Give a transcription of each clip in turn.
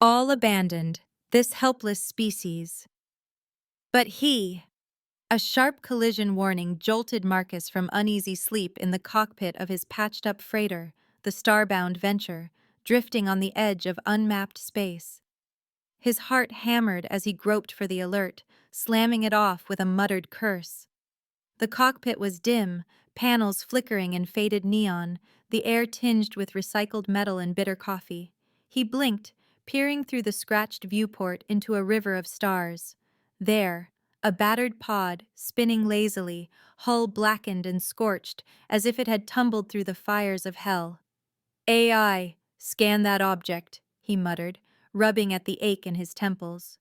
All abandoned, this helpless species. But a sharp collision warning jolted Marcus from uneasy sleep in the cockpit of his patched-up freighter, the Starbound Venture, drifting on the edge of unmapped space. His heart hammered as he groped for the alert, slamming it off with a muttered curse. The cockpit was dim, panels flickering in faded neon, the air tinged with recycled metal and bitter coffee. He blinked, peering through the scratched viewport into a river of stars. There, a battered pod, spinning lazily, hull blackened and scorched, as if it had tumbled through the fires of hell. "AI, scan that object," he muttered, rubbing at the ache in his temples.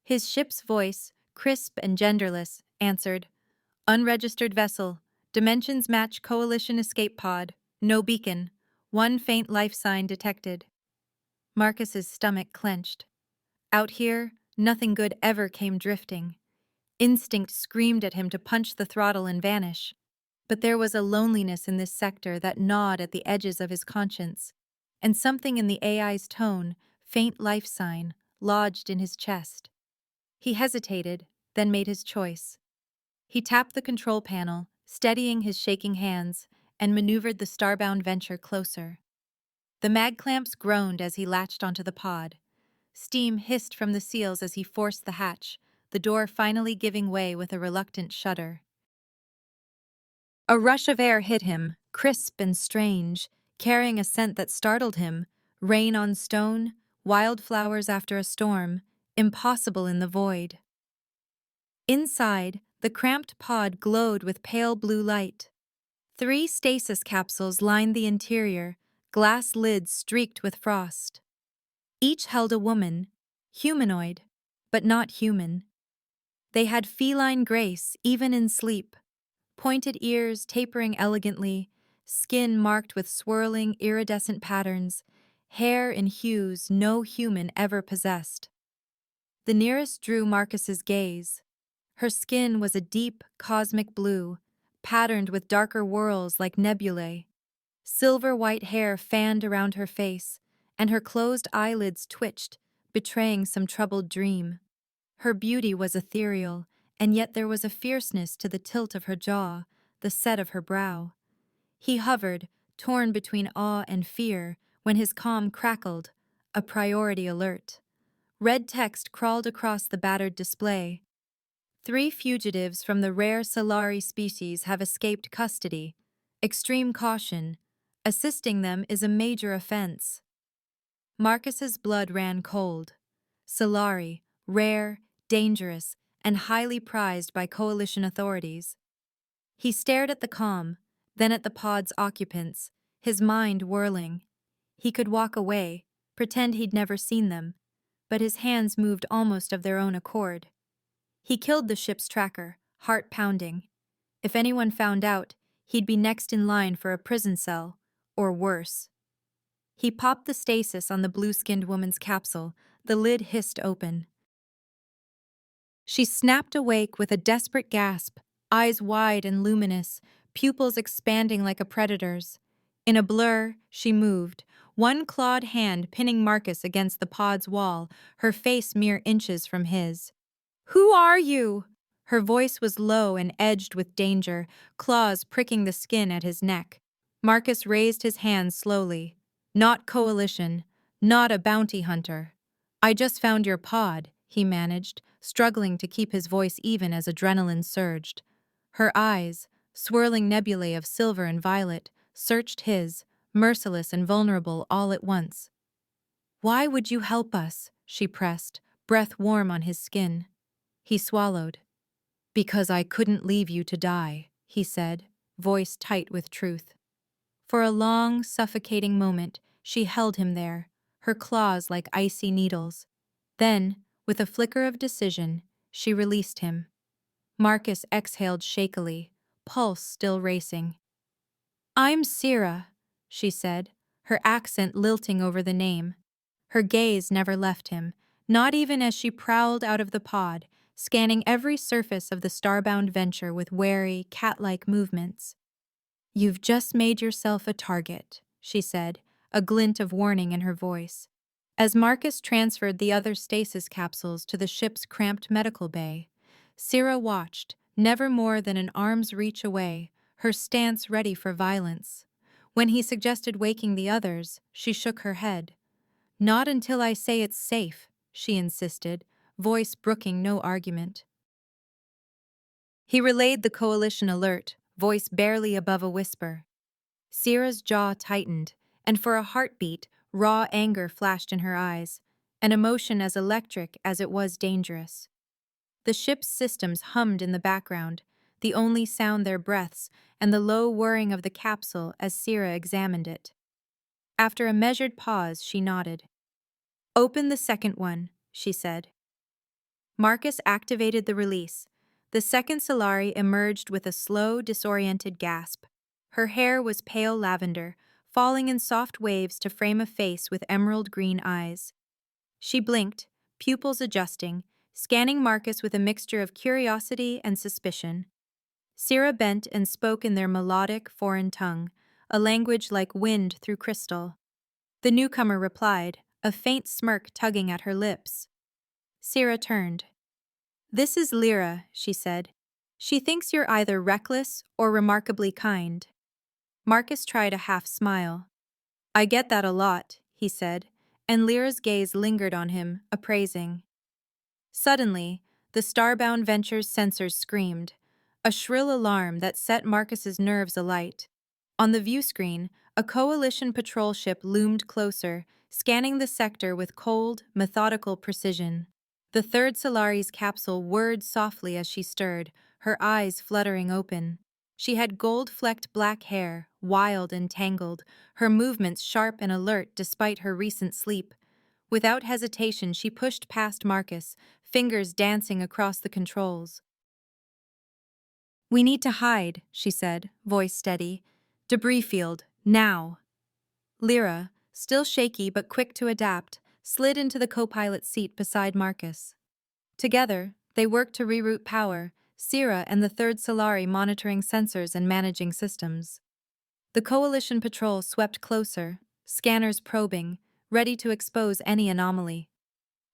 His ship's voice, crisp and genderless, answered, "Unregistered vessel. Dimensions match Coalition escape pod. No beacon. One faint life sign detected." Marcus's stomach clenched. Out here, nothing good ever came drifting. Instinct screamed at him to punch the throttle and vanish. But there was a loneliness in this sector that gnawed at the edges of his conscience, and something in the AI's tone, faint life sign, lodged in his chest. He hesitated, then made his choice. He tapped the control panel, steadying his shaking hands, and maneuvered the Starbound Venture closer. The mag clamps groaned as he latched onto the pod. Steam hissed from the seals as he forced the hatch, the door finally giving way with a reluctant shudder. A rush of air hit him, crisp and strange, carrying a scent that startled him: rain on stone, wildflowers after a storm, impossible in the void. Inside, the cramped pod glowed with pale blue light. 3 stasis capsules lined the interior, glass lids streaked with frost. Each held a woman, humanoid, but not human. They had feline grace even in sleep, pointed ears tapering elegantly, skin marked with swirling, iridescent patterns, hair in hues no human ever possessed. The nearest drew Marcus's gaze. Her skin was a deep, cosmic blue, patterned with darker whorls like nebulae. Silver-white hair fanned around her face, and her closed eyelids twitched, betraying some troubled dream. Her beauty was ethereal, and yet there was a fierceness to the tilt of her jaw, the set of her brow. He hovered, torn between awe and fear, when his comm crackled, a priority alert. Red text crawled across the battered display. 3 fugitives from the rare Solari species have escaped custody. Extreme caution. Assisting them is a major offense. Marcus's blood ran cold. Solari, rare, dangerous, and highly prized by Coalition authorities. He stared at the comm, then at the pod's occupants, his mind whirling. He could walk away, pretend he'd never seen them, but his hands moved almost of their own accord. He killed the ship's tracker, heart pounding. If anyone found out, he'd be next in line for a prison cell, or worse. He popped the stasis on the blue-skinned woman's capsule, the lid hissed open. She snapped awake with a desperate gasp, eyes wide and luminous, pupils expanding like a predator's. In a blur, she moved, one clawed hand pinning Marcus against the pod's wall, her face mere inches from his. "Who are you?" Her voice was low and edged with danger, claws pricking the skin at his neck. Marcus raised his hands slowly. "Not Coalition, not a bounty hunter. I just found your pod," he managed, struggling to keep his voice even as adrenaline surged. Her eyes, swirling nebulae of silver and violet, searched his, merciless and vulnerable all at once. "Why would you help us?" she pressed, breath warm on his skin. He swallowed. "Because I couldn't leave you to die," he said, voice tight with truth. For a long, suffocating moment, she held him there, her claws like icy needles. Then, with a flicker of decision, she released him. Marcus exhaled shakily, pulse still racing. "I'm Syrah," she said, her accent lilting over the name. Her gaze never left him, not even as she prowled out of the pod, scanning every surface of the Starbound Venture with wary, cat-like movements. "You've just made yourself a target," she said, a glint of warning in her voice. As Marcus transferred the other stasis capsules to the ship's cramped medical bay, Syrah watched, never more than an arm's reach away, her stance ready for violence. When he suggested waking the others, she shook her head. "Not until I say it's safe," she insisted, voice brooking no argument. He relayed the coalition alert, voice barely above a whisper. Syrah's jaw tightened, and for a heartbeat, raw anger flashed in her eyes, an emotion as electric as it was dangerous. The ship's systems hummed in the background, the only sound their breaths and the low whirring of the capsule as Syrah examined it. After a measured pause, she nodded. "Open the second one," she said. Marcus activated the release. The second Solari emerged with a slow, disoriented gasp. Her hair was pale lavender, falling in soft waves to frame a face with emerald green eyes. She blinked, pupils adjusting, scanning Marcus with a mixture of curiosity and suspicion. Syrah bent and spoke in their melodic, foreign tongue, a language like wind through crystal. The newcomer replied, a faint smirk tugging at her lips. Syrah turned. "This is Lyra," she said. "She thinks you're either reckless or remarkably kind." Marcus tried a half smile. "I get that a lot," he said, and Lyra's gaze lingered on him, appraising. Suddenly, the Starbound Ventures sensors screamed, a shrill alarm that set Marcus's nerves alight. On the view screen, a coalition patrol ship loomed closer, scanning the sector with cold, methodical precision. The third Solari's capsule whirred softly as she stirred, her eyes fluttering open. She had gold-flecked black hair, wild and tangled, her movements sharp and alert despite her recent sleep. Without hesitation, she pushed past Marcus, fingers dancing across the controls. "We need to hide," she said, voice steady. "Debris field, now." Lyra, still shaky but quick to adapt, slid into the co-pilot seat beside Marcus. Together, they worked to reroute power, Syrah and the third Solari monitoring sensors and managing systems. The coalition patrol swept closer, scanners probing, ready to expose any anomaly.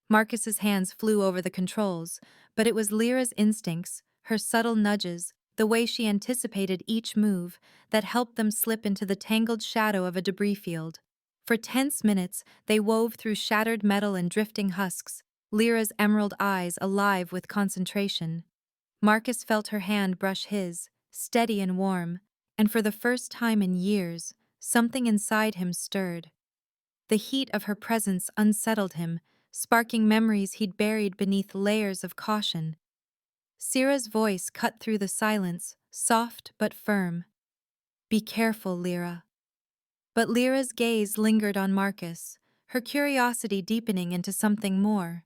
Marcus's hands flew over the controls, but it was Lyra's instincts, her subtle nudges, the way she anticipated each move, that helped them slip into the tangled shadow of a debris field. For tense minutes, they wove through shattered metal and drifting husks, Lyra's emerald eyes alive with concentration. Marcus felt her hand brush his, steady and warm, and for the first time in years, something inside him stirred. The heat of her presence unsettled him, sparking memories he'd buried beneath layers of caution. Syrah's voice cut through the silence, soft but firm. "Be careful, Lyra." But Lyra's gaze lingered on Marcus, her curiosity deepening into something more.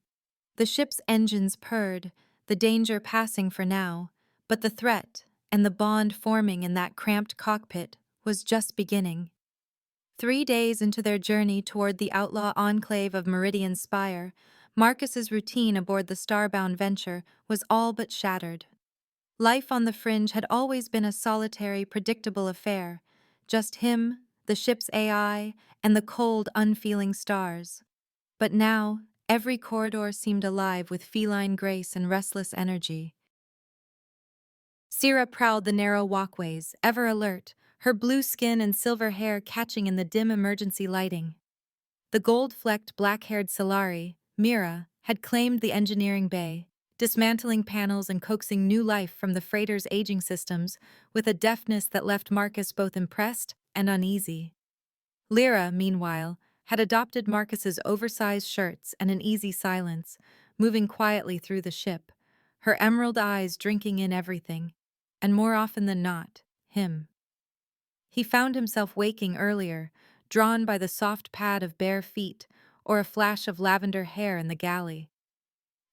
The ship's engines purred, the danger passing for now, but the threat, and the bond forming in that cramped cockpit, was just beginning. 3 days into their journey toward the outlaw enclave of Meridian Spire, Marcus's routine aboard the Starbound Venture was all but shattered. Life on the fringe had always been a solitary, predictable affair, just him, the ship's AI, and the cold, unfeeling stars. But now, every corridor seemed alive with feline grace and restless energy. Syrah prowled the narrow walkways, ever alert, her blue skin and silver hair catching in the dim emergency lighting. The gold-flecked black-haired Solari, Mira, had claimed the engineering bay, dismantling panels and coaxing new life from the freighter's aging systems with a deftness that left Marcus both impressed and uneasy. Lyra, meanwhile, had adopted Marcus's oversized shirts and an easy silence, moving quietly through the ship, her emerald eyes drinking in everything, and more often than not, him. He found himself waking earlier, drawn by the soft pad of bare feet or a flash of lavender hair in the galley.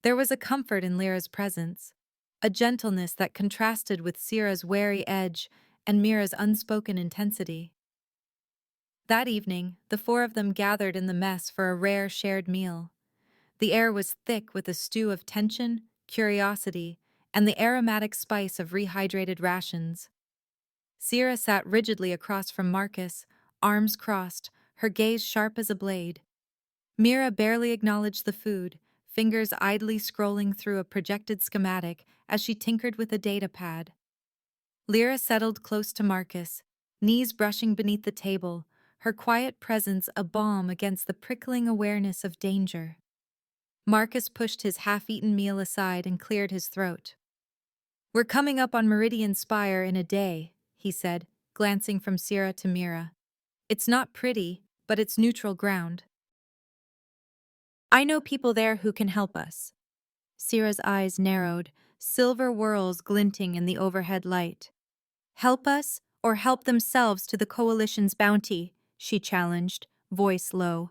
There was a comfort in Lyra's presence, a gentleness that contrasted with Syrah's wary edge and Mira's unspoken intensity. That evening, the four of them gathered in the mess for a rare shared meal. The air was thick with a stew of tension, curiosity, and the aromatic spice of rehydrated rations. Syrah sat rigidly across from Marcus, arms crossed, her gaze sharp as a blade. Mira barely acknowledged the food, fingers idly scrolling through a projected schematic as she tinkered with a data pad. Lyra settled close to Marcus, knees brushing beneath the table, her quiet presence a balm against the prickling awareness of danger. Marcus pushed his half-eaten meal aside and cleared his throat. "We're coming up on Meridian Spire in a day," he said, glancing from Sierra to Mira. "It's not pretty, but it's neutral ground. I know people there who can help us." Sierra's eyes narrowed, silver whorls glinting in the overhead light. "Help us, or help themselves to the Coalition's bounty," she challenged, voice low.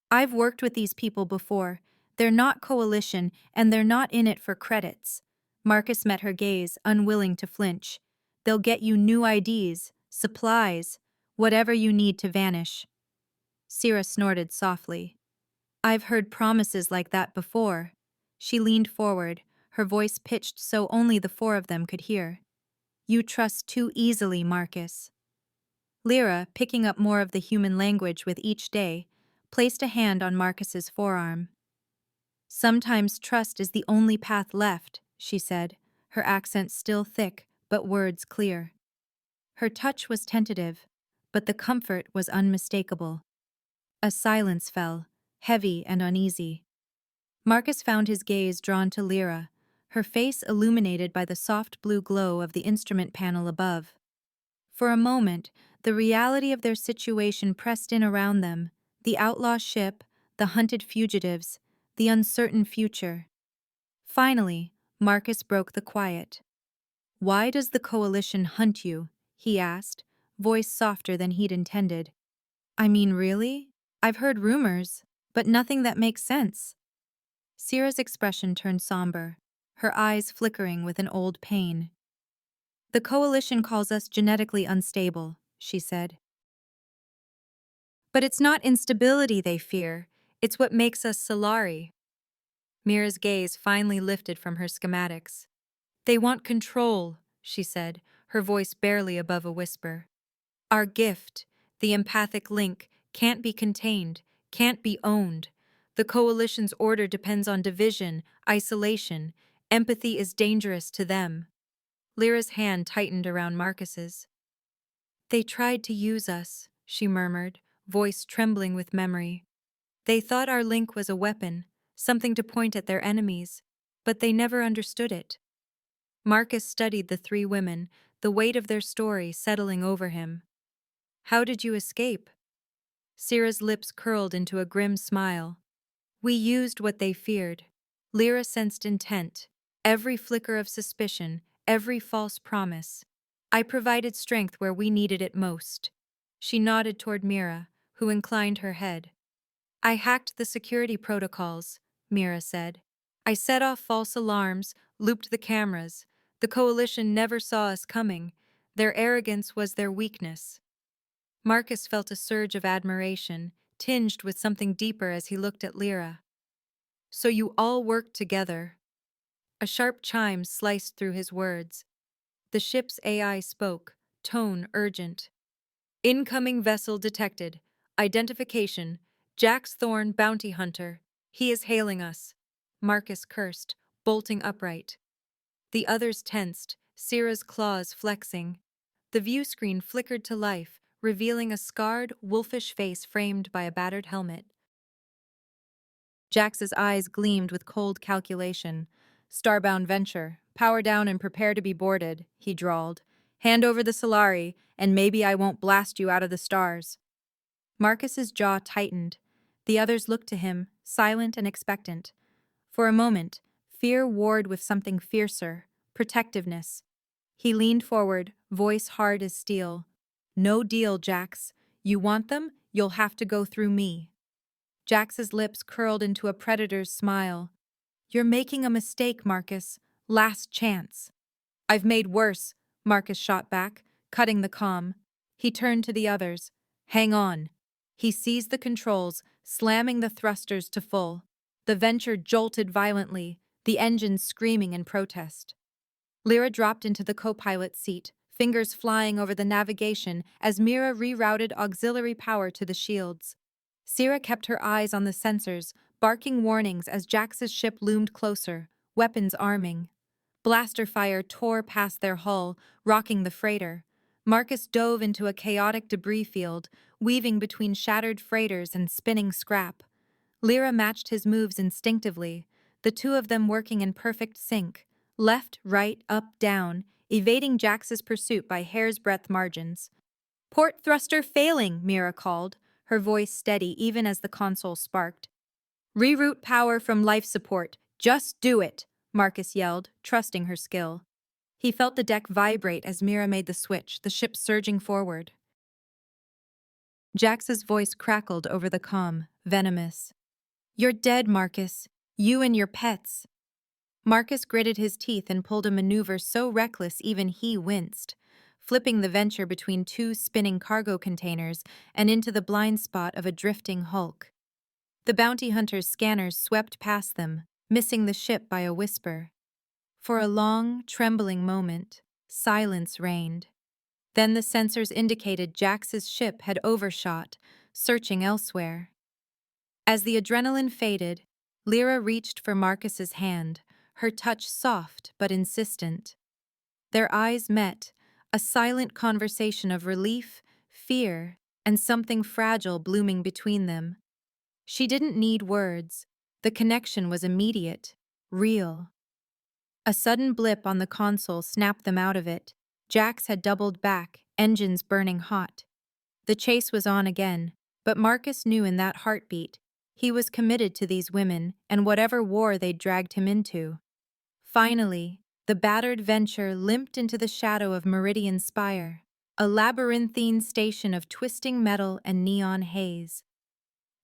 "I've worked with these people before. They're not Coalition, and they're not in it for credits." Marcus met her gaze, unwilling to flinch. "They'll get you new IDs, supplies, whatever you need to vanish." Sierra snorted softly. "I've heard promises like that before." She leaned forward, her voice pitched so only the four of them could hear. "You trust too easily, Marcus." Lyra, picking up more of the human language with each day, placed a hand on Marcus's forearm. "Sometimes trust is the only path left," she said, her accent still thick, but words clear. Her touch was tentative, but the comfort was unmistakable. A silence fell, heavy and uneasy. Marcus found his gaze drawn to Lyra, her face illuminated by the soft blue glow of the instrument panel above. For a moment, the reality of their situation pressed in around them, the outlaw ship, the hunted fugitives, the uncertain future. Finally, Marcus broke the quiet. "Why does the Coalition hunt you?" he asked, voice softer than he'd intended. "I mean, really? I've heard rumors, but nothing that makes sense." Sierra's expression turned somber, her eyes flickering with an old pain. "The Coalition calls us genetically unstable," she said. "But it's not instability they fear, it's what makes us Solari." Mira's gaze finally lifted from her schematics. "They want control," she said, her voice barely above a whisper. "Our gift, the empathic link, can't be contained, can't be owned. The Coalition's order depends on division, isolation. Empathy is dangerous to them." Lyra's hand tightened around Marcus's. "They tried to use us," she murmured, voice trembling with memory. "They thought our link was a weapon, something to point at their enemies, but they never understood it." Marcus studied the three women, the weight of their story settling over him. "How did you escape?" Sierra's lips curled into a grim smile. "We used what they feared." Lyra sensed intent, every flicker of suspicion, every false promise. "I provided strength where we needed it most." She nodded toward Mira, who inclined her head. "I hacked the security protocols," Mira said. "I set off false alarms, looped the cameras. The Coalition never saw us coming. Their arrogance was their weakness." Marcus felt a surge of admiration, tinged with something deeper as he looked at Lyra. "So you all worked together." A sharp chime sliced through his words. The ship's AI spoke, tone urgent. "Incoming vessel detected. Identification, Jax Thorne, bounty hunter. He is hailing us." Marcus cursed, bolting upright. The others tensed, Sierra's claws flexing. The view screen flickered to life, revealing a scarred, wolfish face framed by a battered helmet. Jax's eyes gleamed with cold calculation. "Starbound venture. Power down and prepare to be boarded," he drawled. "Hand over the Solari, and maybe I won't blast you out of the stars." Marcus's jaw tightened. The others looked to him, silent and expectant. For a moment, fear warred with something fiercer, protectiveness. He leaned forward, voice hard as steel. "No deal, Jax. You want them? You'll have to go through me." Jax's lips curled into a predator's smile. "You're making a mistake, Marcus. Last chance." "I've made worse," Marcus shot back, cutting the comm. He turned to the others. "Hang on." He seized the controls, slamming the thrusters to full. The venture jolted violently, the engines screaming in protest. Lyra dropped into the co-pilot's seat, fingers flying over the navigation as Mira rerouted auxiliary power to the shields. Sierra kept her eyes on the sensors, barking warnings as Jax's ship loomed closer, weapons arming. Blaster fire tore past their hull, rocking the freighter. Marcus dove into a chaotic debris field, weaving between shattered freighters and spinning scrap. Lyra matched his moves instinctively, the two of them working in perfect sync, left, right, up, down, evading Jax's pursuit by hair's breadth margins. Port thruster failing, Mira called, her voice steady even as the console sparked. Reroute power from life support. Just do it, Marcus yelled, trusting her skill. He felt the deck vibrate as Mira made the switch, the ship surging forward. Jax's voice crackled over the comm, venomous. You're dead, Marcus. You and your pets. Marcus gritted his teeth and pulled a maneuver so reckless even he winced, flipping the Venture between two spinning cargo containers and into the blind spot of a drifting hulk. The bounty hunter's scanners swept past them, missing the ship by a whisper. For a long, trembling moment, silence reigned. Then the sensors indicated Jax's ship had overshot, searching elsewhere. As the adrenaline faded, Lyra reached for Marcus's hand, her touch soft but insistent. Their eyes met, a silent conversation of relief, fear, and something fragile blooming between them. She didn't need words. The connection was immediate, real. A sudden blip on the console snapped them out of it. Jax had doubled back, engines burning hot. The chase was on again, but Marcus knew in that heartbeat he was committed to these women and whatever war they'd dragged him into. Finally, the battered Venture limped into the shadow of Meridian Spire, a labyrinthine station of twisting metal and neon haze.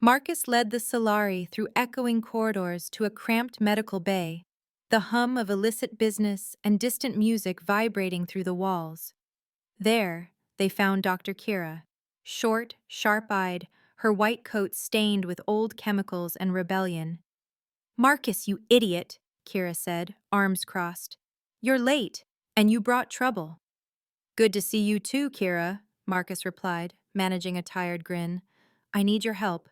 Marcus led the Solari through echoing corridors to a cramped medical bay, the hum of illicit business and distant music vibrating through the walls. There, they found Dr. Kira, short, sharp-eyed, her white coat stained with old chemicals and rebellion. "Marcus, you idiot," Kira said, arms crossed. "You're late, and you brought trouble." "Good to see you too, Kira," Marcus replied, managing a tired grin. "I need your help."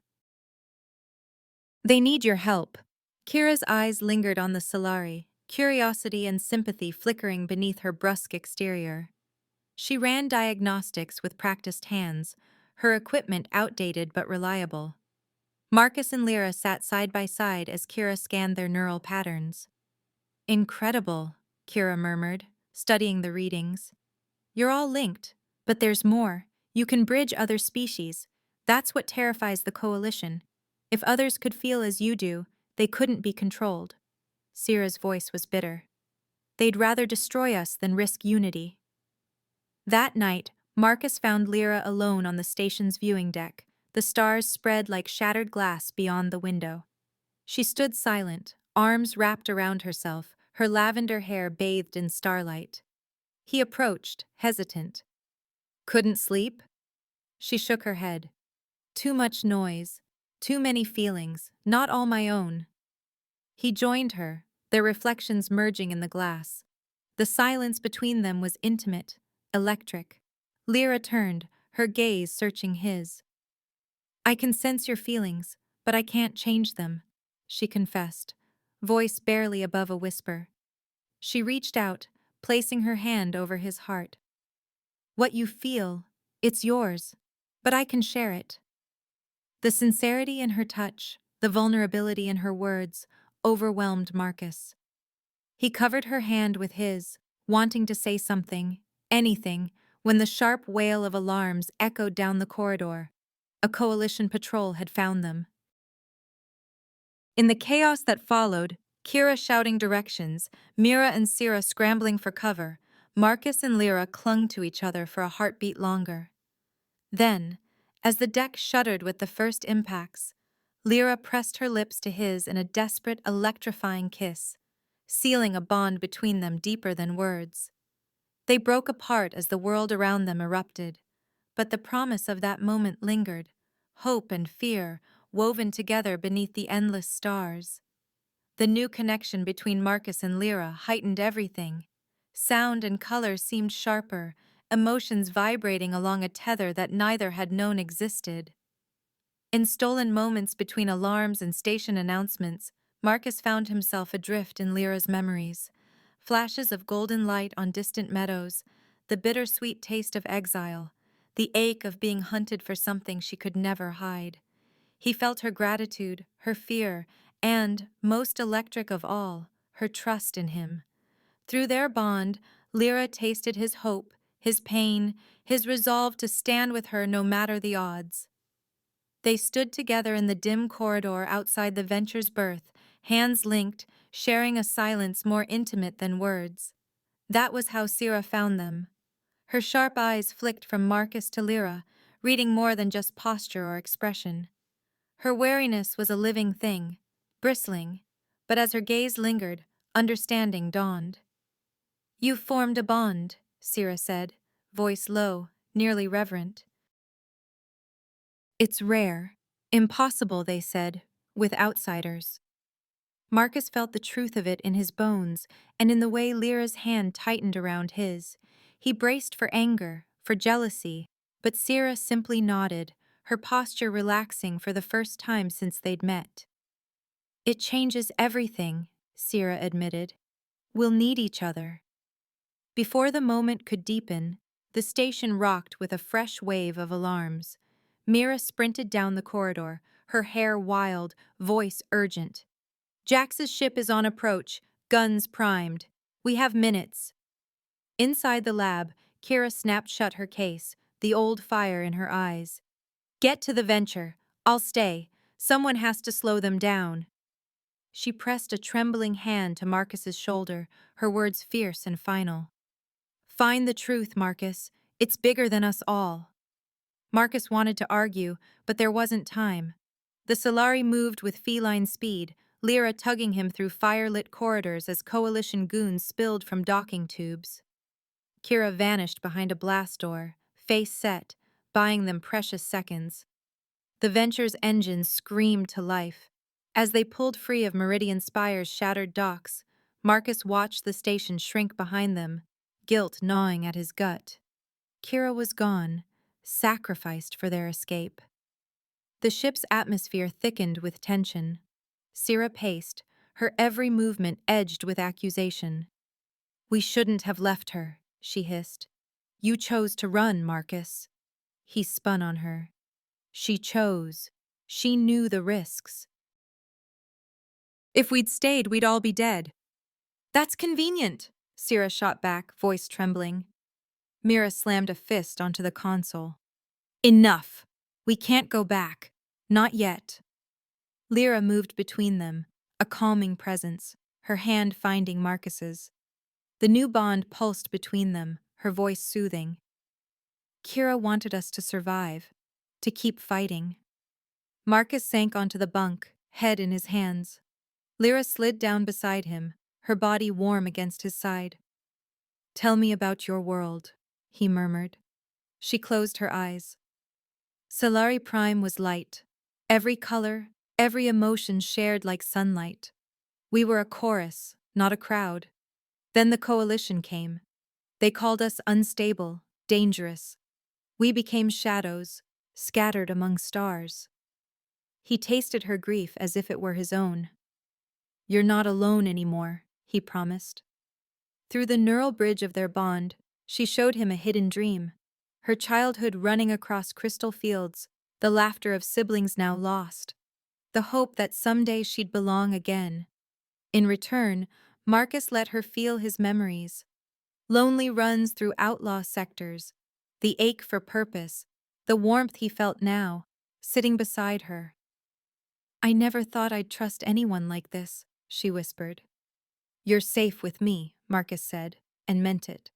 "They need your help." Kira's eyes lingered on the Solari, curiosity and sympathy flickering beneath her brusque exterior. She ran diagnostics with practiced hands, her equipment outdated but reliable. Marcus and Lyra sat side by side as Kira scanned their neural patterns. "Incredible," Kira murmured, studying the readings. "You're all linked, but there's more. You can bridge other species. That's what terrifies the Coalition. If others could feel as you do, they couldn't be controlled." Sierra's voice was bitter. "They'd rather destroy us than risk unity." That night, Marcus found Lyra alone on the station's viewing deck, the stars spread like shattered glass beyond the window. She stood silent, arms wrapped around herself, her lavender hair bathed in starlight. He approached, hesitant. "Couldn't sleep?" She shook her head. "Too much noise, too many feelings, not all my own." He joined her, their reflections merging in the glass. The silence between them was intimate, electric. Lyra turned, her gaze searching his. "I can sense your feelings, but I can't change them," she confessed, voice barely above a whisper. She reached out, placing her hand over his heart. "What you feel, it's yours, but I can share it." The sincerity in her touch, the vulnerability in her words, overwhelmed Marcus. He covered her hand with his, wanting to say something, anything, when the sharp wail of alarms echoed down the corridor. A Coalition patrol had found them. In the chaos that followed, Kira shouting directions, Mira and Sierra scrambling for cover, Marcus and Lyra clung to each other for a heartbeat longer. Then, as the deck shuddered with the first impacts, Lyra pressed her lips to his in a desperate, electrifying kiss, sealing a bond between them deeper than words. They broke apart as the world around them erupted, but the promise of that moment lingered, hope and fear woven together beneath the endless stars. The new connection between Marcus and Lyra heightened everything. Sound and color seemed sharper, emotions vibrating along a tether that neither had known existed. In stolen moments between alarms and station announcements, Marcus found himself adrift in Lyra's memories. Flashes of golden light on distant meadows, the bittersweet taste of exile, the ache of being hunted for something she could never hide. He felt her gratitude, her fear, and, most electric of all, her trust in him. Through their bond, Lyra tasted his hope, his pain, his resolve to stand with her no matter the odds. They stood together in the dim corridor outside the Venture's berth, hands linked, sharing a silence more intimate than words. That was how Sira found them. Her sharp eyes flicked from Marcus to Lyra, reading more than just posture or expression. Her wariness was a living thing, bristling, but as her gaze lingered, understanding dawned. "You've formed a bond," Sira said, voice low, nearly reverent. "It's rare. Impossible," they said, with outsiders. Marcus felt the truth of it in his bones and in the way Lyra's hand tightened around his. He braced for anger, for jealousy, but Sira simply nodded, her posture relaxing for the first time since they'd met. "It changes everything," Sira admitted. "We'll need each other." Before the moment could deepen, the station rocked with a fresh wave of alarms. Mira sprinted down the corridor, her hair wild, voice urgent. "Jax's ship is on approach, guns primed. We have minutes." Inside the lab, Kira snapped shut her case, the old fire in her eyes. "Get to the Venture. I'll stay. Someone has to slow them down." She pressed a trembling hand to Marcus's shoulder, her words fierce and final. "Find the truth, Marcus. It's bigger than us all." Marcus wanted to argue, but there wasn't time. The Solari moved with feline speed, Lyra tugging him through fire-lit corridors as Coalition goons spilled from docking tubes. Kira vanished behind a blast door, face set, buying them precious seconds. The Venture's engines screamed to life. As they pulled free of Meridian Spire's shattered docks, Marcus watched the station shrink behind them, guilt gnawing at his gut. Kira was gone, sacrificed for their escape. The ship's atmosphere thickened with tension. Sira paced, her every movement edged with accusation. "We shouldn't have left her," she hissed. "You chose to run, Marcus." He spun on her. "She chose. She knew the risks." "If we'd stayed, we'd all be dead." "That's convenient," Sira shot back, voice trembling. Mira slammed a fist onto the console. "Enough! We can't go back. Not yet." Lyra moved between them, a calming presence, her hand finding Marcus's. The new bond pulsed between them, her voice soothing. "Kira wanted us to survive, to keep fighting." Marcus sank onto the bunk, head in his hands. Lyra slid down beside him, her body warm against his side. "Tell me about your world," he murmured. She closed her eyes. Solari Prime was light. Every color, every emotion shared like sunlight. We were a chorus, not a crowd. Then the Coalition came. They called us unstable, dangerous. We became shadows, scattered among stars. He tasted her grief as if it were his own. "You're not alone anymore," he promised. Through the neural bridge of their bond, she showed him a hidden dream. Her childhood running across crystal fields, the laughter of siblings now lost, the hope that someday she'd belong again. In return, Marcus let her feel his memories. Lonely runs through outlaw sectors, the ache for purpose, the warmth he felt now, sitting beside her. "I never thought I'd trust anyone like this," she whispered. "You're safe with me," Marcus said, and meant it.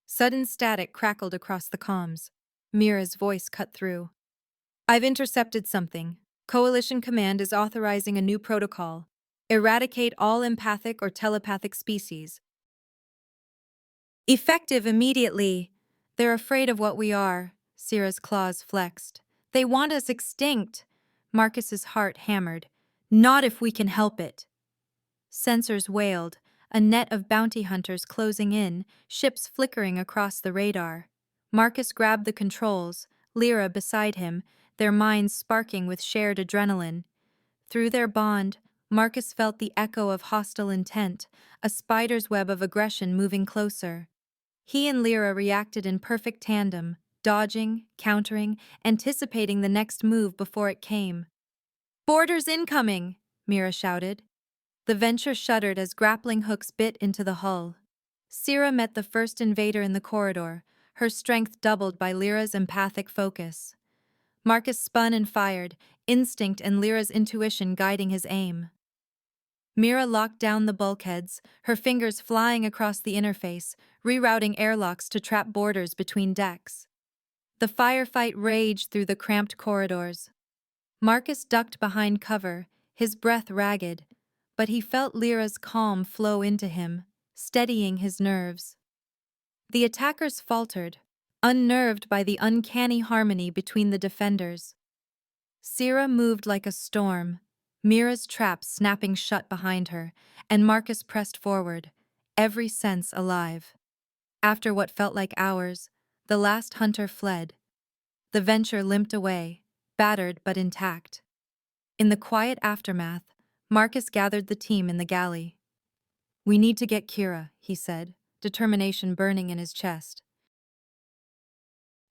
Sudden static crackled across the comms. Mira's voice cut through. "I've intercepted something. Coalition Command is authorizing a new protocol. Eradicate all empathic or telepathic species. Effective immediately. They're afraid of what we are." Sira's claws flexed. "They want us extinct." Marcus's heart hammered. "Not if we can help it." Sensors wailed, a net of bounty hunters closing in, ships flickering across the radar. Marcus grabbed the controls, Lyra beside him, their minds sparking with shared adrenaline. Through their bond, Marcus felt the echo of hostile intent, a spider's web of aggression moving closer. He and Lyra reacted in perfect tandem, dodging, countering, anticipating the next move before it came. "Boarders incoming!" Mira shouted. The Venture shuddered as grappling hooks bit into the hull. Syrah met the first invader in the corridor, her strength doubled by Lyra's empathic focus. Marcus spun and fired, instinct and Lyra's intuition guiding his aim. Mira locked down the bulkheads, her fingers flying across the interface, rerouting airlocks to trap boarders between decks. The firefight raged through the cramped corridors. Marcus ducked behind cover, his breath ragged, but he felt Lyra's calm flow into him, steadying his nerves. The attackers faltered, unnerved by the uncanny harmony between the defenders. Syrah moved like a storm, Mira's trap snapping shut behind her, and Marcus pressed forward, every sense alive. After what felt like hours, the last hunter fled. The Venture limped away, battered but intact. In the quiet aftermath, Marcus gathered the team in the galley. "We need to get Kira," he said, determination burning in his chest.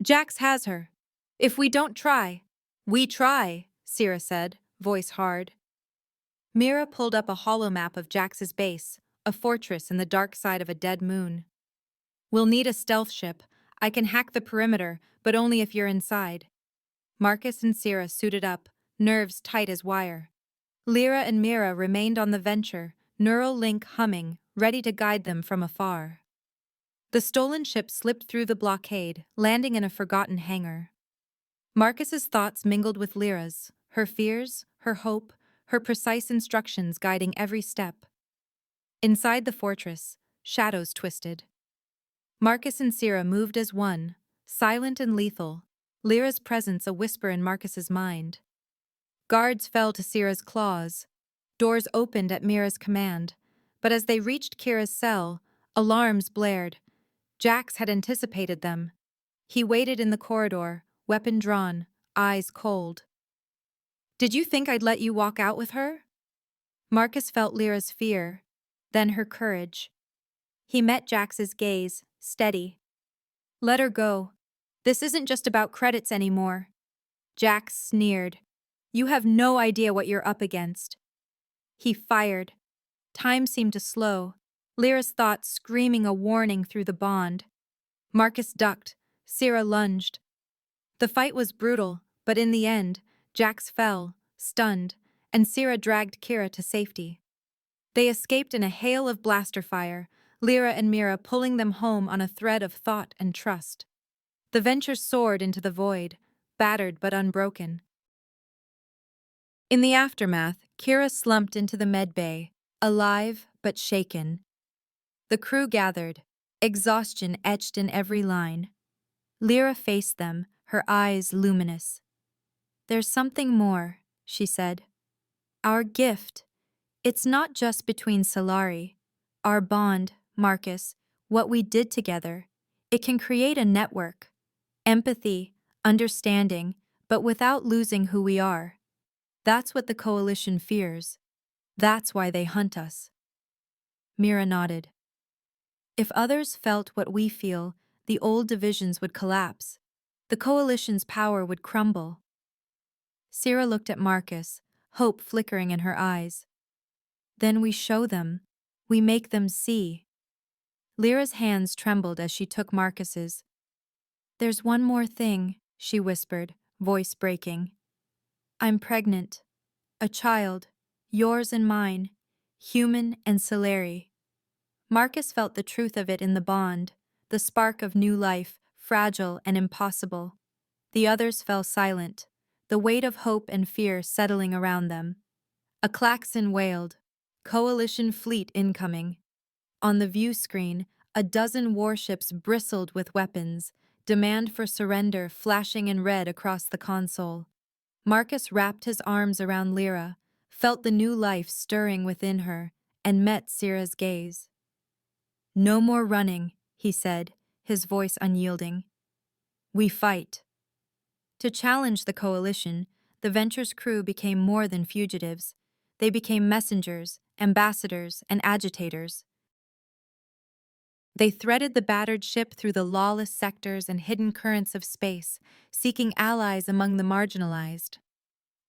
"Jax has her. If we don't try..." "We try," Syrah said, voice hard. Mira pulled up a holomap of Jax's base, a fortress in the dark side of a dead moon. "We'll need a stealth ship. I can hack the perimeter, but only if you're inside." Marcus and Syrah suited up, nerves tight as wire. Lyra and Mira remained on the Venture, neural link humming, ready to guide them from afar. The stolen ship slipped through the blockade, landing in a forgotten hangar. Marcus's thoughts mingled with Lyra's, her fears, her hope, her precise instructions guiding every step. Inside the fortress, shadows twisted. Marcus and Syrah moved as one, silent and lethal, Lyra's presence a whisper in Marcus's mind. Guards fell to Syrah's claws. Doors opened at Mira's command, but as they reached Kira's cell, alarms blared. Jax had anticipated them. He waited in the corridor, weapon drawn, eyes cold. "Did you think I'd let you walk out with her?" Marcus felt Lyra's fear, then her courage. He met Jax's gaze, steady. "Let her go. This isn't just about credits anymore." Jax sneered. "You have no idea what you're up against." He fired. Time seemed to slow, Lyra's thoughts screaming a warning through the bond. Marcus ducked. Syrah lunged. The fight was brutal, but in the end, Jax fell, stunned, and Syrah dragged Kira to safety. They escaped in a hail of blaster fire, Lyra and Mira pulling them home on a thread of thought and trust. The Venture soared into the void, battered but unbroken. In the aftermath, Kira slumped into the med bay, alive but shaken. The crew gathered, exhaustion etched in every line. Lyra faced them, her eyes luminous. "There's something more," she said. "Our gift. It's not just between Solari. Our bond, Marcus, what we did together. It can create a network. Empathy, understanding, but without losing who we are. That's what the Coalition fears. That's why they hunt us." Mira nodded. "If others felt what we feel, the old divisions would collapse. The Coalition's power would crumble." Syrah looked at Marcus, hope flickering in her eyes. "Then we show them. We make them see." Lyra's hands trembled as she took Marcus's. "There's one more thing," she whispered, voice breaking. "I'm pregnant. A child, yours and mine, human and Solari." Marcus felt the truth of it in the bond, the spark of new life, fragile and impossible. The others fell silent, the weight of hope and fear settling around them. A klaxon wailed. Coalition fleet incoming. On the view screen, a dozen warships bristled with weapons, demand for surrender flashing in red across the console. Marcus wrapped his arms around Lyra, felt the new life stirring within her, and met Syrah's gaze. "No more running," he said, his voice unyielding. "We fight." To challenge the coalition, the Venture's crew became more than fugitives. They became messengers, ambassadors, and agitators. They threaded the battered ship through the lawless sectors and hidden currents of space, seeking allies among the marginalized.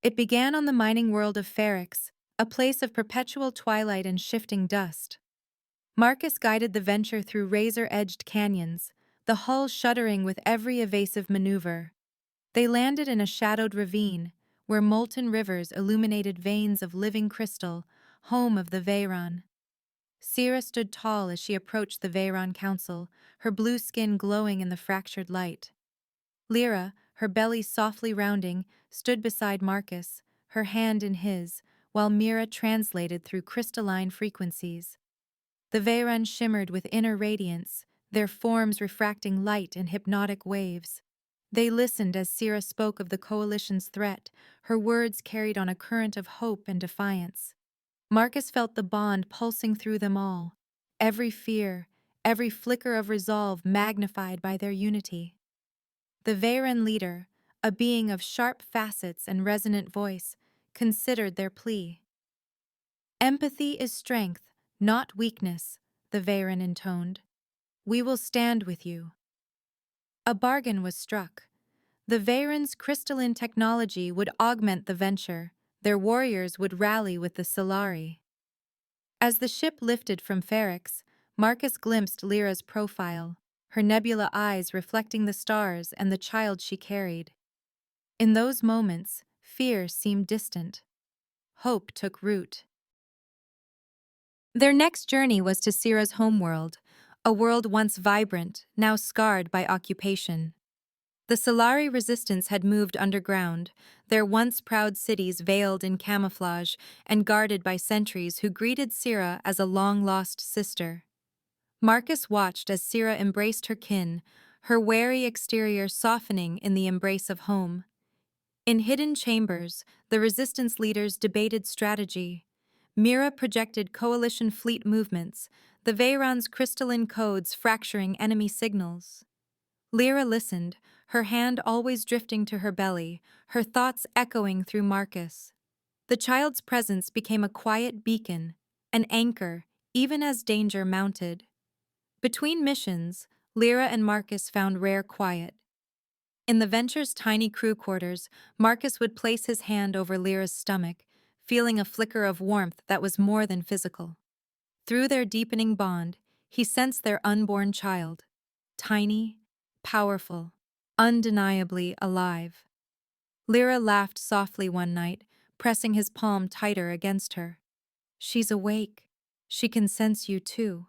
It began on the mining world of Ferrix, a place of perpetual twilight and shifting dust. Marcus guided the Venture through razor-edged canyons, the hull shuddering with every evasive maneuver. They landed in a shadowed ravine, where molten rivers illuminated veins of living crystal, home of the Veyron. Syrah stood tall as she approached the Veyron Council, her blue skin glowing in the fractured light. Lyra, her belly softly rounding, stood beside Marcus, her hand in his, while Mira translated through crystalline frequencies. The Veyron shimmered with inner radiance, their forms refracting light in hypnotic waves. They listened as Syrah spoke of the coalition's threat, her words carried on a current of hope and defiance. Marcus felt the bond pulsing through them all, every fear, every flicker of resolve magnified by their unity. The Veyron leader, a being of sharp facets and resonant voice, considered their plea. "Empathy is strength, not weakness," the Veyron intoned. "We will stand with you." A bargain was struck. The Veyron's crystalline technology would augment the Venture. Their warriors would rally with the Solari. As the ship lifted from Ferrix, Marcus glimpsed Lyra's profile, her nebula eyes reflecting the stars and the child she carried. In those moments, fear seemed distant. Hope took root. Their next journey was to Syrah's homeworld, a world once vibrant, now scarred by occupation. The Solari resistance had moved underground, their once proud cities veiled in camouflage and guarded by sentries who greeted Syrah as a long-lost sister. Marcus watched as Syrah embraced her kin, her wary exterior softening in the embrace of home. In hidden chambers, the resistance leaders debated strategy. Mira projected coalition fleet movements, the Veyron's crystalline codes fracturing enemy signals. Lyra listened, her hand always drifting to her belly, her thoughts echoing through Marcus. The child's presence became a quiet beacon, an anchor, even as danger mounted. Between missions, Lyra and Marcus found rare quiet. In the Venture's tiny crew quarters, Marcus would place his hand over Lyra's stomach, feeling a flicker of warmth that was more than physical. Through their deepening bond, he sensed their unborn child, tiny, powerful, undeniably alive. Lyra laughed softly one night, pressing his palm tighter against her. "She's awake. She can sense you too."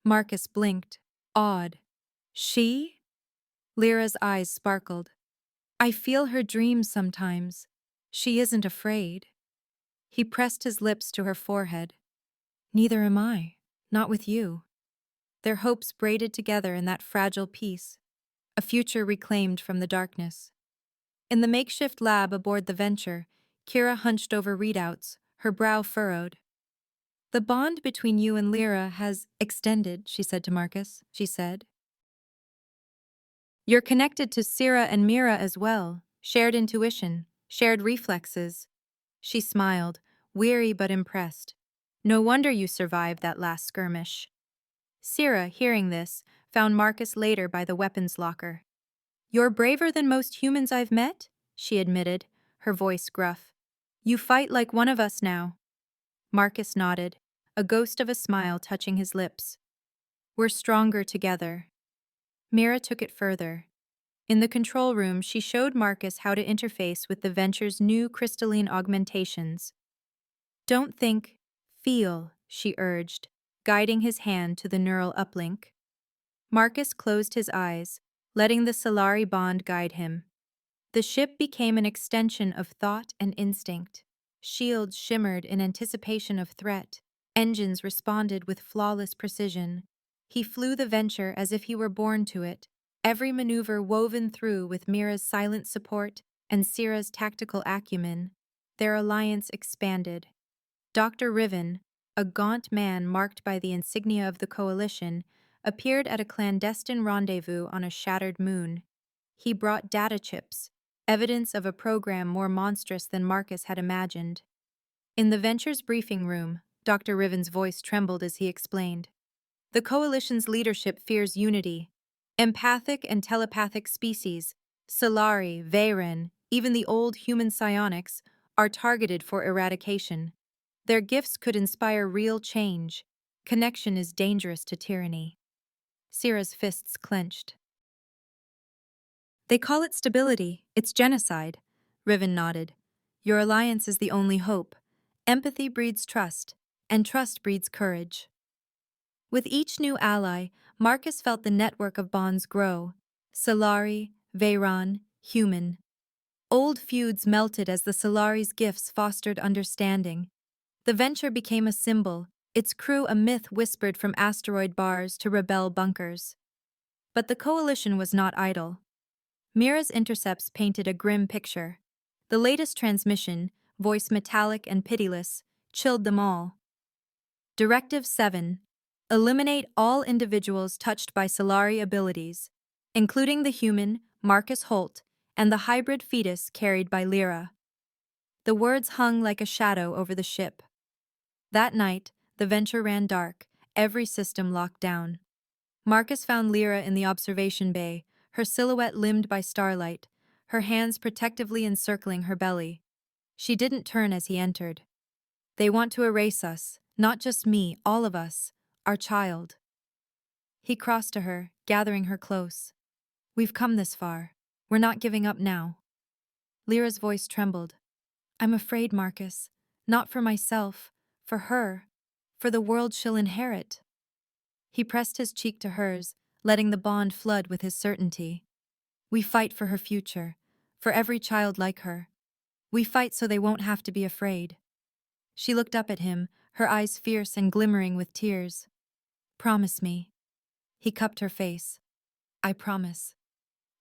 Marcus blinked, awed. "She?" Lyra's eyes sparkled. "I feel her dreams sometimes. She isn't afraid." He pressed his lips to her forehead. "Neither am I. Not with you." Their hopes braided together in that fragile peace, a future reclaimed from the darkness. In the makeshift lab aboard the Venture, Kira hunched over readouts, her brow furrowed. "The bond between you and Lyra has extended," she said to Marcus. "You're connected to Syrah and Mira as well. Shared intuition, shared reflexes." She smiled, weary but impressed. "No wonder you survived that last skirmish." Syrah, hearing this, found Marcus later by the weapons locker. "You're braver than most humans I've met," she admitted, her voice gruff. "You fight like one of us now." Marcus nodded, a ghost of a smile touching his lips. "We're stronger together." Mira took it further. In the control room, she showed Marcus how to interface with the Venture's new crystalline augmentations. "Don't think, feel," she urged, guiding his hand to the neural uplink. Marcus closed his eyes, letting the Solari bond guide him. The ship became an extension of thought and instinct. Shields shimmered in anticipation of threat. Engines responded with flawless precision. He flew the Venture as if he were born to it, every maneuver woven through with Mira's silent support and Syrah's tactical acumen. Their alliance expanded. Dr. Riven, a gaunt man marked by the insignia of the Coalition, appeared at a clandestine rendezvous on a shattered moon. He brought data chips, evidence of a program more monstrous than Marcus had imagined. In the Venture's briefing room, Dr. Riven's voice trembled as he explained. The Coalition's leadership fears unity. Empathic and telepathic species, Solari, Veyron, even the old human psionics, are targeted for eradication. Their gifts could inspire real change. Connection is dangerous to tyranny. Syrah's fists clenched. They call it stability. It's genocide. Riven nodded. Your alliance is the only hope. Empathy breeds trust, and trust breeds courage. With each new ally, Marcus felt the network of bonds grow. Solari, Veyron, human. Old feuds melted as the Solari's gifts fostered understanding. The Venture became a symbol, its crew a myth whispered from asteroid bars to rebel bunkers. But the Coalition was not idle. Mira's intercepts painted a grim picture. The latest transmission, voice metallic and pitiless, chilled them all. Directive 7. Eliminate all individuals touched by Solari abilities, including the human, Marcus Holt, and the hybrid fetus carried by Lyra. The words hung like a shadow over the ship. That night, the Venture ran dark, every system locked down. Marcus found Lyra in the observation bay, her silhouette limned by starlight, her hands protectively encircling her belly. She didn't turn as he entered. They want to erase us, not just me, all of us, our child. He crossed to her, gathering her close. We've come this far. We're not giving up now. Lyra's voice trembled. I'm afraid, Marcus. Not for myself, for her, for the world she'll inherit. He pressed his cheek to hers, letting the bond flood with his certainty. We fight for her future, for every child like her. We fight so they won't have to be afraid. She looked up at him, her eyes fierce and glimmering with tears. Promise me. He cupped her face. I promise.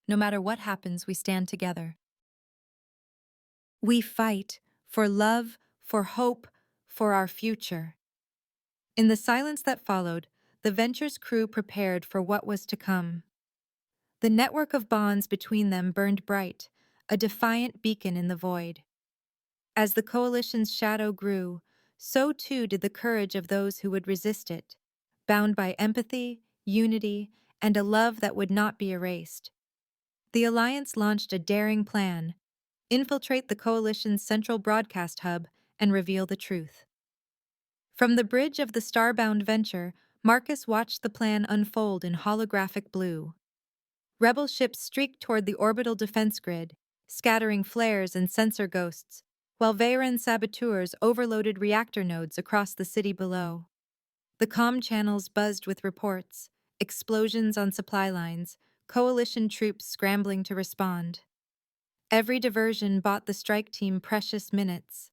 No matter what happens, we stand together. We fight for love, for hope, for our future. In the silence that followed, the Venture's crew prepared for what was to come. The network of bonds between them burned bright, a defiant beacon in the void. As the Coalition's shadow grew, so too did the courage of those who would resist it, bound by empathy, unity, and a love that would not be erased. The Alliance launched a daring plan: infiltrate the Coalition's central broadcast hub and reveal the truth. From the bridge of the Starbound Venture, Marcus watched the plan unfold in holographic blue. Rebel ships streaked toward the orbital defense grid, scattering flares and sensor ghosts, while Veyron saboteurs overloaded reactor nodes across the city below. The comm channels buzzed with reports, explosions on supply lines, Coalition troops scrambling to respond. Every diversion bought the strike team precious minutes.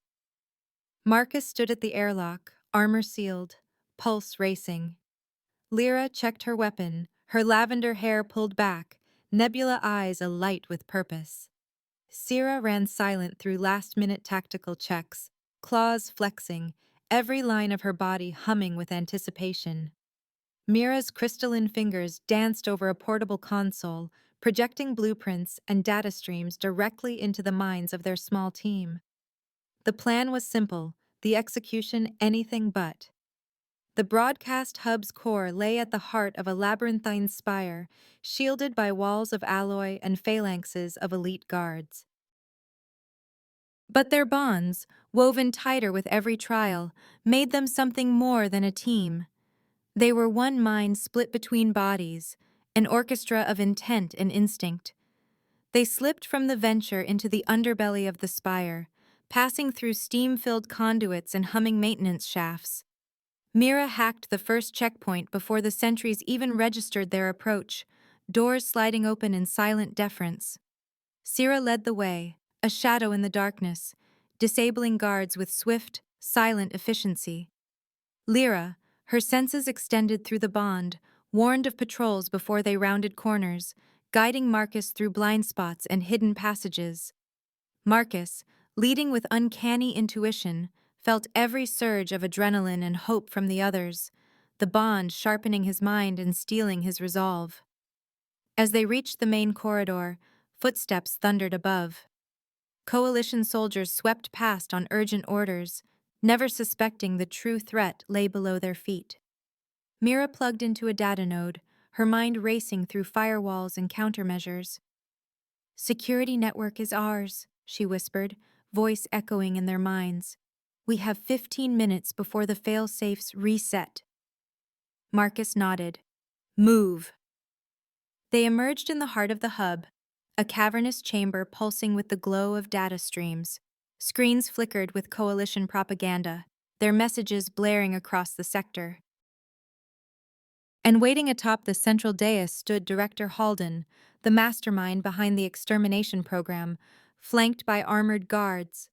Marcus stood at the airlock, armor sealed, pulse racing. Lyra checked her weapon, her lavender hair pulled back, nebula eyes alight with purpose. Syrah ran silent through last-minute tactical checks, claws flexing, every line of her body humming with anticipation. Mira's crystalline fingers danced over a portable console, projecting blueprints and data streams directly into the minds of their small team. The plan was simple, the execution anything but. The broadcast hub's core lay at the heart of a labyrinthine spire, shielded by walls of alloy and phalanxes of elite guards. But their bonds, woven tighter with every trial, made them something more than a team. They were one mind split between bodies, an orchestra of intent and instinct. They slipped from the Venture into the underbelly of the spire, passing through steam-filled conduits and humming maintenance shafts. Mira hacked the first checkpoint before the sentries even registered their approach, doors sliding open in silent deference. Syrah led the way, a shadow in the darkness, disabling guards with swift, silent efficiency. Lyra, her senses extended through the bond, warned of patrols before they rounded corners, guiding Marcus through blind spots and hidden passages. Marcus, leading with uncanny intuition, felt every surge of adrenaline and hope from the others, the bond sharpening his mind and steeling his resolve. As they reached the main corridor, Footsteps thundered above. Coalition soldiers swept past on urgent orders, never suspecting the true threat lay below their feet. Mira plugged into a data node, her mind racing through firewalls and countermeasures. "Security network is ours," she whispered, voice echoing in their minds. "We have 15 minutes before the fail-safes reset." Marcus nodded. "Move." They emerged in the heart of the hub, a cavernous chamber pulsing with the glow of data streams. Screens flickered with coalition propaganda, their messages blaring across the sector. And waiting atop the central dais stood Director Halden, the mastermind behind the extermination program, flanked by armored guards.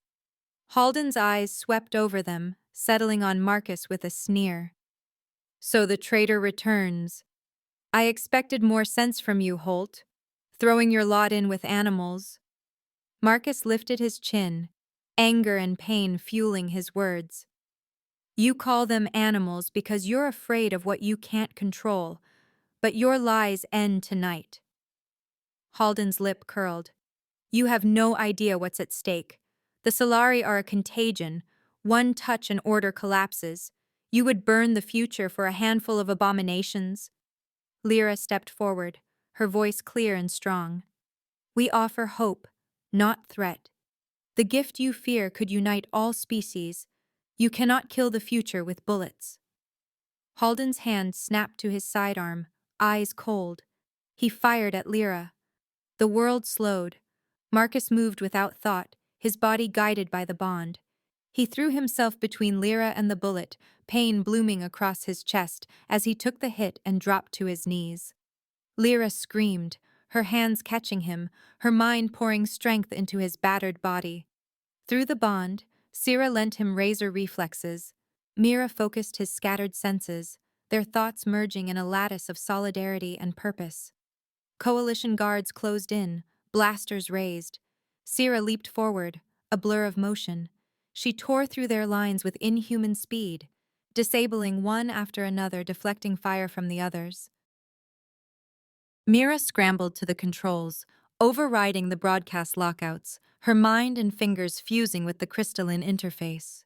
Halden's eyes swept over them, settling on Marcus with a sneer. "So the traitor returns. I expected more sense from you, Holt. Throwing your lot in with animals." Marcus lifted his chin, anger and pain fueling his words. "You call them animals because you're afraid of what you can't control, but your lies end tonight." Halden's lip curled. "You have no idea what's at stake. The Solari are a contagion. One touch and order collapses. You would burn the future for a handful of abominations." Lyra stepped forward, her voice clear and strong. "We offer hope, not threat. The gift you fear could unite all species. You cannot kill the future with bullets." Halden's hand snapped to his sidearm, eyes cold. He fired at Lyra. The world slowed. Marcus moved without thought, his body guided by the bond. He threw himself between Lyra and the bullet, pain blooming across his chest as he took the hit and dropped to his knees. Lyra screamed, her hands catching him, her mind pouring strength into his battered body. Through the bond, Sira lent him razor reflexes. Mira focused his scattered senses, their thoughts merging in a lattice of solidarity and purpose. Coalition guards closed in, blasters raised. Sira leaped forward, a blur of motion. She tore through their lines with inhuman speed, disabling one after another, deflecting fire from the others. Mira scrambled to the controls, overriding the broadcast lockouts, her mind and fingers fusing with the crystalline interface.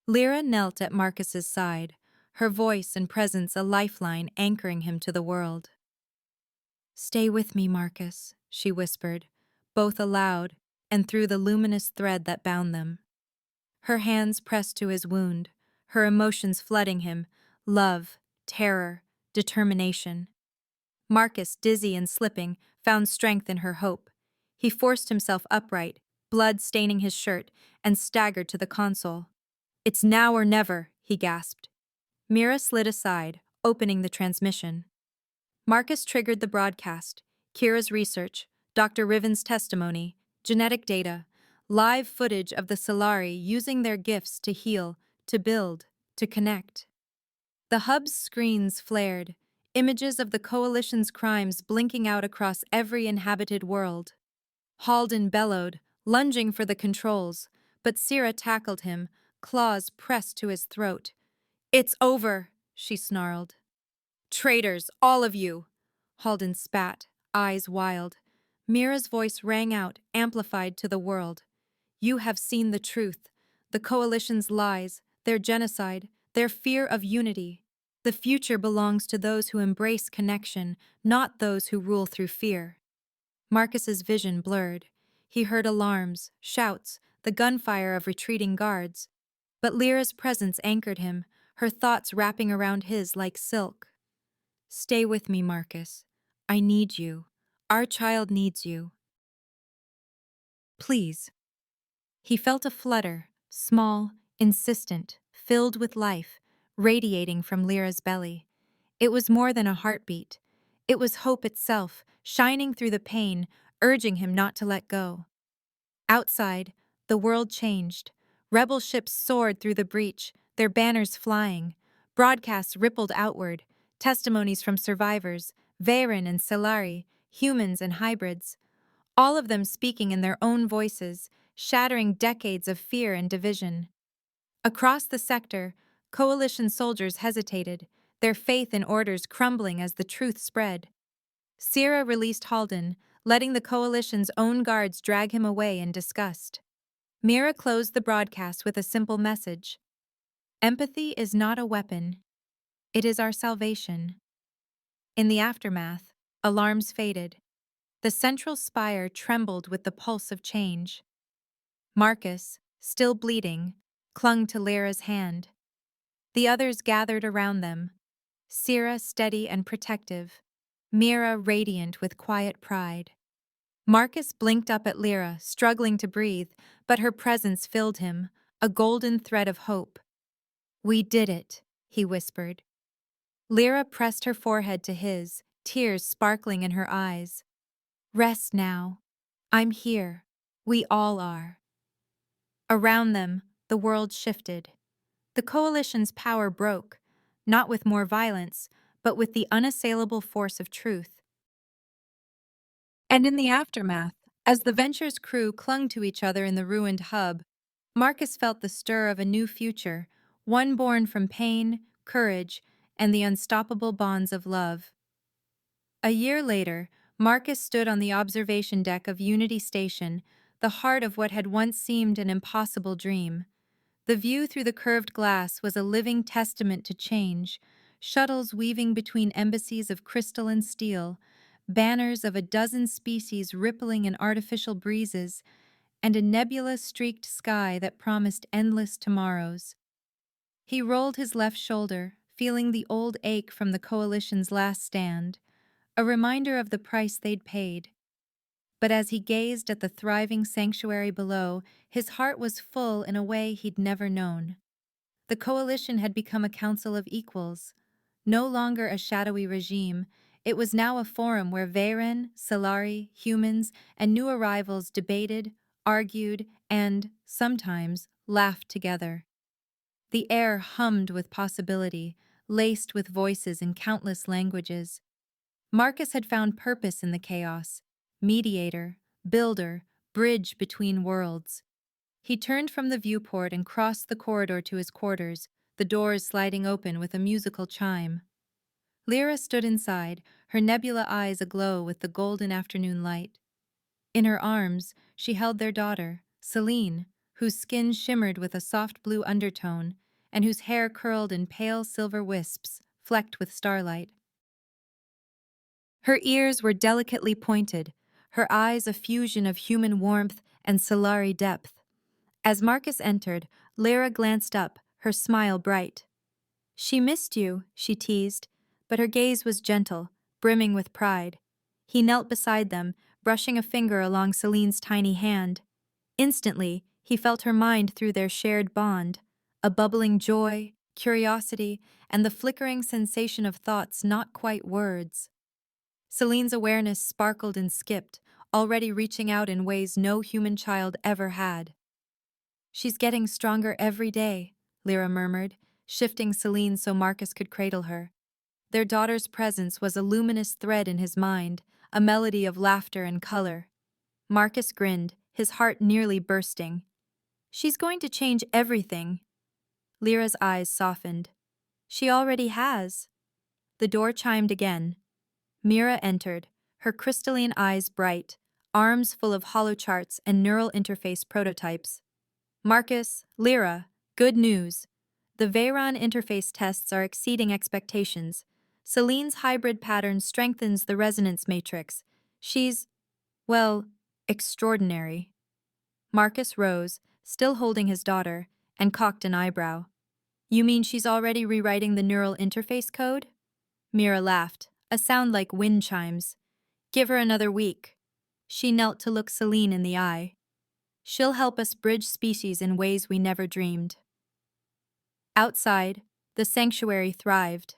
Lyra knelt at Marcus's side, her voice and presence a lifeline anchoring him to the world. "Stay with me, Marcus," she whispered, both aloud and through the luminous thread that bound them. Her hands pressed to his wound, her emotions flooding him, love, terror, determination. Marcus, dizzy and slipping, found strength in her hope. He forced himself upright, blood staining his shirt, and staggered to the console. "It's now or never," he gasped. Mira slid aside, opening the transmission. Marcus triggered the broadcast, Kira's research, Dr. Riven's testimony, genetic data, live footage of the Solari using their gifts to heal, to build, to connect. The hub's screens flared, images of the Coalition's crimes blinking out across every inhabited world. Halden bellowed, lunging for the controls, but Sira tackled him, claws pressed to his throat. "It's over," she snarled. "Traitors, all of you!" Halden spat, eyes wild. Mira's voice rang out, amplified to the world. "You have seen the truth, the Coalition's lies, their genocide, their fear of unity. The future belongs to those who embrace connection, not those who rule through fear." Marcus's vision blurred. He heard alarms, shouts, the gunfire of retreating guards. But Lyra's presence anchored him, her thoughts wrapping around his like silk. "Stay with me, Marcus. I need you. Our child needs you. Please." He felt a flutter, small, insistent, filled with life, radiating from Lyra's belly. It was more than a heartbeat. It was hope itself, shining through the pain, urging him not to let go. Outside, the world changed. Rebel ships soared through the breach, their banners flying. Broadcasts rippled outward, testimonies from survivors, Veyron and Solari, humans and hybrids. All of them speaking in their own voices, shattering decades of fear and division. Across the sector, Coalition soldiers hesitated, their faith in orders crumbling as the truth spread. Sira released Halden, letting the Coalition's own guards drag him away in disgust. Mira closed the broadcast with a simple message. Empathy is not a weapon. It is our salvation. In the aftermath, alarms faded. The central spire trembled with the pulse of change. Marcus, still bleeding, clung to Lyra's hand. The others gathered around them, Syrah steady and protective, Mira radiant with quiet pride. Marcus blinked up at Lyra, struggling to breathe, but her presence filled him, a golden thread of hope. "We did it," he whispered. Lyra pressed her forehead to his, tears sparkling in her eyes. "Rest now. I'm here. We all are." Around them, the world shifted. The Coalition's power broke, not with more violence, but with the unassailable force of truth. And in the aftermath, as the Venture's crew clung to each other in the ruined hub, Marcus felt the stir of a new future, one born from pain, courage, and the unstoppable bonds of love. A year later, Marcus stood on the observation deck of Unity Station, the heart of what had once seemed an impossible dream. The view through the curved glass was a living testament to change, shuttles weaving between embassies of crystal and steel, banners of a dozen species rippling in artificial breezes, and a nebula-streaked sky that promised endless tomorrows. He rolled his left shoulder, feeling the old ache from the Coalition's last stand, a reminder of the price they'd paid. But as he gazed at the thriving sanctuary below, his heart was full in a way he'd never known. The Coalition had become a council of equals. No longer a shadowy regime, it was now a forum where Veyran, Solari, humans, and new arrivals debated, argued, and, sometimes, laughed together. The air hummed with possibility, laced with voices in countless languages. Marcus had found purpose in the chaos, mediator, builder, bridge between worlds. He turned from the viewport and crossed the corridor to his quarters, the doors sliding open with a musical chime. Lyra stood inside, her nebula eyes aglow with the golden afternoon light. In her arms, she held their daughter, Celine, whose skin shimmered with a soft blue undertone and whose hair curled in pale silver wisps, flecked with starlight. Her ears were delicately pointed, her eyes a fusion of human warmth and Solari depth. As Marcus entered, Lyra glanced up, her smile bright. "She missed you," she teased, but her gaze was gentle, brimming with pride. He knelt beside them, brushing a finger along Celine's tiny hand. Instantly, he felt her mind through their shared bond, a bubbling joy, curiosity, and the flickering sensation of thoughts not quite words. Celine's awareness sparkled and skipped, already reaching out in ways no human child ever had. "She's getting stronger every day," Lyra murmured, shifting Celine so Marcus could cradle her. Their daughter's presence was a luminous thread in his mind, a melody of laughter and color. Marcus grinned, his heart nearly bursting. "She's going to change everything." Lyra's eyes softened. "She already has." The door chimed again. Mira entered, her crystalline eyes bright, arms full of holocharts and neural interface prototypes. "Marcus, Lyra, good news. The Veyran interface tests are exceeding expectations. Celine's hybrid pattern strengthens the resonance matrix. She's, well, extraordinary." Marcus rose, still holding his daughter, and cocked an eyebrow. "You mean she's already rewriting the neural interface code?" Mira laughed, a sound like wind chimes. "Give her another week." She knelt to look Celine in the eye. "She'll help us bridge species in ways we never dreamed." Outside, the sanctuary thrived.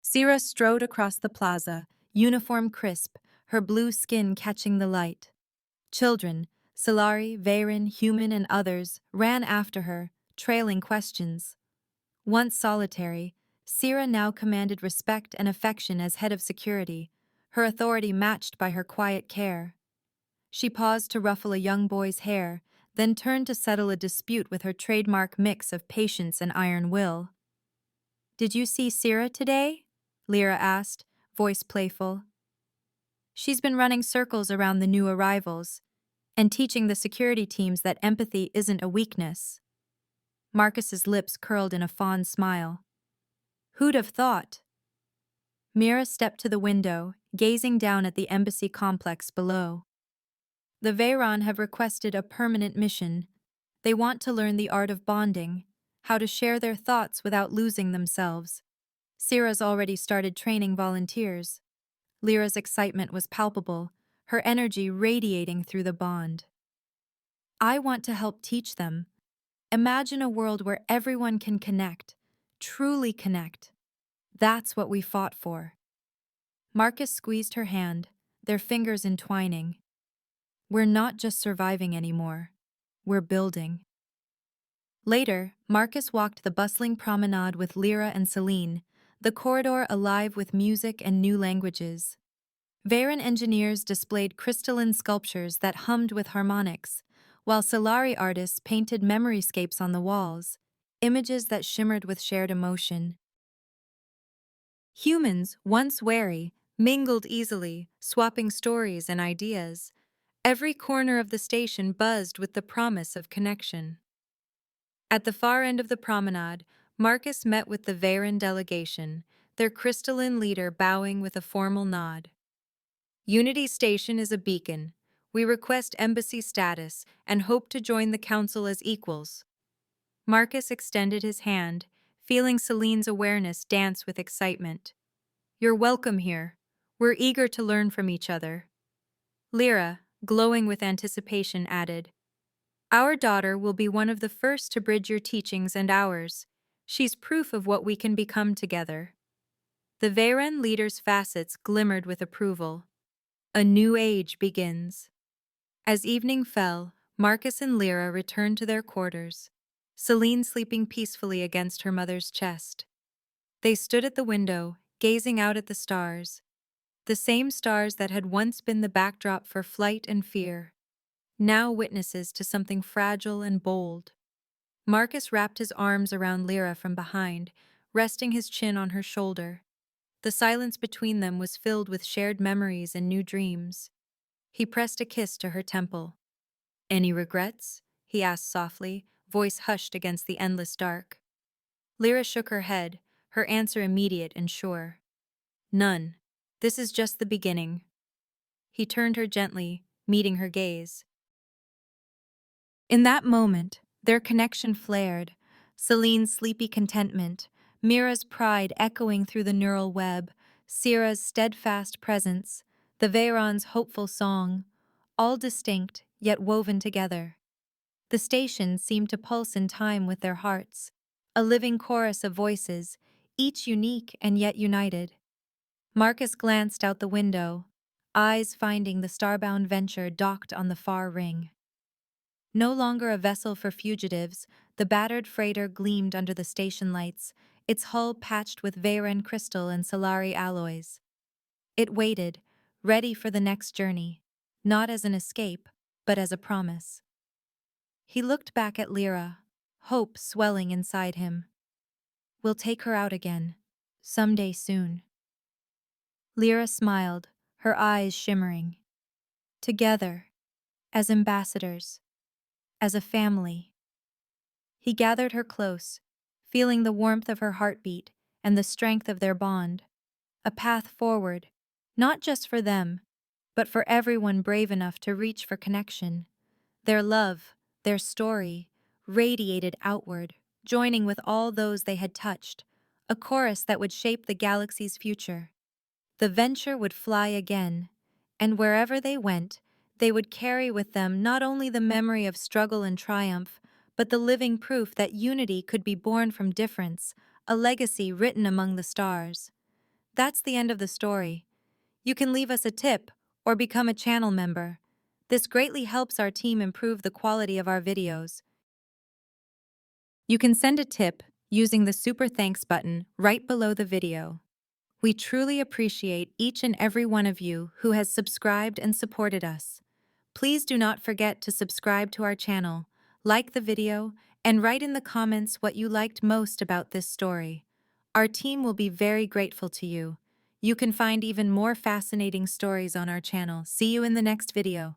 Syrah strode across the plaza, uniform crisp, her blue skin catching the light. Children, Solari, Veyran, human, and others, ran after her, trailing questions. Once solitary, Syrah now commanded respect and affection as head of security, her authority matched by her quiet care. She paused to ruffle a young boy's hair, then turned to settle a dispute with her trademark mix of patience and iron will. "Did you see Syrah today?" Lyra asked, voice playful. She's been running circles around the new arrivals and teaching the security teams that empathy isn't a weakness. Marcus's lips curled in a fond smile. Who'd have thought? Mira stepped to the window, gazing down at the embassy complex below. The Veyron have requested a permanent mission. They want to learn the art of bonding, how to share their thoughts without losing themselves. Syrah's already started training volunteers. Lyra's excitement was palpable, her energy radiating through the bond. I want to help teach them. Imagine a world where everyone can connect, truly connect. That's what we fought for. Marcus squeezed her hand, their fingers entwining. We're not just surviving anymore. We're building. Later, Marcus walked the bustling promenade with Lyra and Celine, the corridor alive with music and new languages. Veyron engineers displayed crystalline sculptures that hummed with harmonics, while Solari artists painted memoryscapes on the walls, images that shimmered with shared emotion. Humans, once wary, mingled easily, swapping stories and ideas. Every corner of the station buzzed with the promise of connection. At the far end of the promenade, Marcus met with the Veyron delegation, their crystalline leader bowing with a formal nod. Unity Station is a beacon. We request embassy status and hope to join the council as equals. Marcus extended his hand, feeling Celine's awareness dance with excitement. You're welcome here. We're eager to learn from each other. Lyra, glowing with anticipation, added, Our daughter will be one of the first to bridge your teachings and ours. She's proof of what we can become together. The Veyron leader's facets glimmered with approval. A new age begins. As evening fell, Marcus and Lyra returned to their quarters, Celine sleeping peacefully against her mother's chest. They stood at the window, gazing out at the stars, the same stars that had once been the backdrop for flight and fear, now witnesses to something fragile and bold. Marcus wrapped his arms around Lyra from behind, resting his chin on her shoulder. The silence between them was filled with shared memories and new dreams. He pressed a kiss to her temple. Any regrets? He asked softly, voice hushed against the endless dark. Lyra shook her head, her answer immediate and sure. None. This is just the beginning. He turned her gently, meeting her gaze. In that moment, their connection flared, Celine's sleepy contentment, Mira's pride echoing through the neural web, Syrah's steadfast presence, the Veyron's hopeful song, all distinct, yet woven together. The station seemed to pulse in time with their hearts, a living chorus of voices, each unique and yet united. Marcus glanced out the window, eyes finding the starbound venture docked on the far ring. No longer a vessel for fugitives, the battered freighter gleamed under the station lights, its hull patched with Veyron crystal and Solari alloys. It waited, ready for the next journey, not as an escape, but as a promise. He looked back at Lyra, hope swelling inside him. We'll take her out again, someday soon. Lyra smiled, her eyes shimmering. Together, as ambassadors, as a family. He gathered her close, feeling the warmth of her heartbeat and the strength of their bond. A path forward, not just for them, but for everyone brave enough to reach for connection. Their love, their story, radiated outward, joining with all those they had touched, a chorus that would shape the galaxy's future. The venture would fly again, and wherever they went, they would carry with them not only the memory of struggle and triumph, but the living proof that unity could be born from difference, a legacy written among the stars. That's the end of the story. You can leave us a tip or become a channel member. This greatly helps our team improve the quality of our videos. You can send a tip using the Super Thanks button right below the video. We truly appreciate each and every one of you who has subscribed and supported us. Please do not forget to subscribe to our channel, like the video, and write in the comments what you liked most about this story. Our team will be very grateful to you. You can find even more fascinating stories on our channel. See you in the next video.